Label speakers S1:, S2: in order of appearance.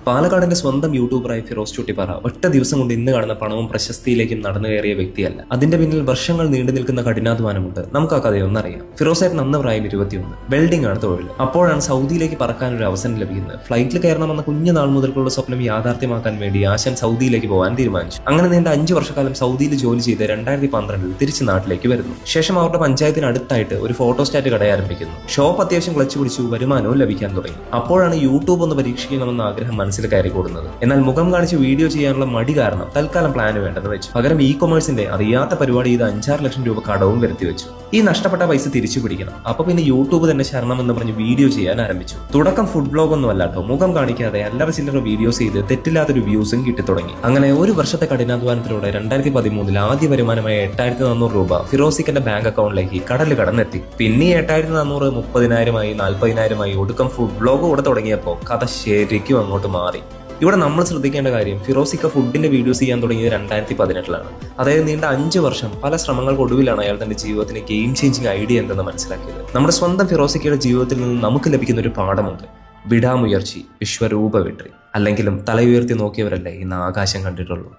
S1: പാലക്കാടിന്റെ സ്വന്തം യൂട്യൂബറായ ഫിറോസ് ചുട്ടിപ്പാറ ഒറ്റ ദിവസം കൊണ്ട് ഇന്ന് കാണുന്ന പണവും പ്രശസ്തിയിലേക്കും നടന്നു കയറിയ വ്യക്തിയല്ല. അതിന്റെ പിന്നിൽ വർഷങ്ങൾ നീണ്ടു നിൽക്കുന്ന കഠിനാധ്വാനമുണ്ട്. നമുക്ക് ആ കഥയൊന്നറിയാം. ഫിറോസ് ഏട്ടൻ അന്ന് പ്രായം 21. വെൽഡിംഗ് ആണ് തൊഴിൽ. അപ്പോഴാണ് സൗദിയിലേക്ക് പറക്കാൻ ഒരു അവസരം ലഭിക്കുന്നത്. ഫ്ലൈറ്റിൽ കയറണമെന്ന കുഞ്ഞുനാൾ മുതൽക്കുള്ള സ്വപ്നം യാഥാർത്ഥ്യമാക്കാൻ വേണ്ടി ആശാൻ സൗദിയിലേക്ക് പോകാൻ തീരുമാനിച്ചു. അങ്ങനെ നീണ്ട 5 വർഷക്കാലം സൗദിയിൽ ജോലി ചെയ്ത് 2012 തിരിച്ച് നാട്ടിലേക്ക് വരുന്നു. ശേഷം അവരുടെ പഞ്ചായത്തിന് അടുത്തായിട്ട് ഒരു ഫോട്ടോസ്റ്റാറ്റ് കട ആരംഭിക്കുന്നു. ഷോപ്പ് അത്യാവശ്യം ക്ലച്ച് പിടിച്ചു, വരുമാനവും ലഭിക്കാൻ തുടങ്ങി. അപ്പോഴാണ് യൂട്യൂബ് ഒന്ന് പരീക്ഷിക്കണമെന്ന ആഗ്രഹം മനസ്സിൽ കയറി കൂടുന്നത്. എന്നാൽ മുഖം കാണിച്ച് വീഡിയോ ചെയ്യാനുള്ള മടി കാരണം തൽക്കാലം പ്ലാന് വേണ്ടെന്ന് വെച്ചു. പകരം ഇ-കൊമേഴ്സിന്റെ അറിയാത്ത പരിപാടി ചെയ്ത് 5-6 ലക്ഷം രൂപ കടവും വരുത്തി വെച്ചു. ഈ നഷ്ടപ്പെട്ട പൈസ തിരിച്ചു പിടിക്കണം. അപ്പൊ പിന്നെ യൂട്യൂബ് തന്നെ ശരണം എന്ന് പറഞ്ഞ് വീഡിയോ ചെയ്യാൻ ആരംഭിച്ചു. തുടക്കം ഫുഡ് ബ്ലോഗ് ഒന്നും അല്ലാട്ടോ. മുഖം കാണിക്കാതെ അല്ലറ ചില്ലറ വീഡിയോസ് ചെയ്ത് തെറ്റില്ലാത്തൊരു വ്യൂസും കിട്ടി തുടങ്ങി. അങ്ങനെ ഒരു വർഷത്തെ കഠിനാധ്വാനത്തിലൂടെ 2013 ആദ്യ വരുമാനമായ 8400 രൂപ ഫിറോസിക്കന്റെ ബാങ്ക് അക്കൗണ്ടിലേക്ക് കടല് കടന്നെത്തി. പിന്നെ 8400 30,000 40,000 ഒടുക്കം ഫുഡ് ബ്ലോഗ് കൂടെ തുടങ്ങിയപ്പോൾ കഥ ശരിക്കും അങ്ങോട്ട് മാറി. ഇവിടെ നമ്മൾ ശ്രദ്ധിക്കേണ്ട കാര്യം, ഫിറോസിക്ക ഫുഡിന്റെ വീഡിയോസ് ചെയ്യാൻ തുടങ്ങിയത് 2018 അതായത് നീണ്ട 5 വർഷം പല ശ്രമങ്ങൾക്കൊടുവിലാണ് അയാൾ തന്റെ ജീവിതത്തിന് ഗെയിം ചേഞ്ചിങ് ഐഡിയ എന്തെന്ന് മനസ്സിലാക്കിയത്. നമ്മുടെ സ്വന്തം ഫിറോസിക്കയുടെ ജീവിതത്തിൽ നിന്ന് നമുക്ക് ലഭിക്കുന്ന ഒരു പാഠമുണ്ട്. വിടാമുയർച്ചി വിശ്വരൂപ വെട്രി. അല്ലെങ്കിലും തല ഉയർത്തി നോക്കിയവരല്ലേ ഇന്ന് ആകാശം കണ്ടിട്ടുള്ളൂ.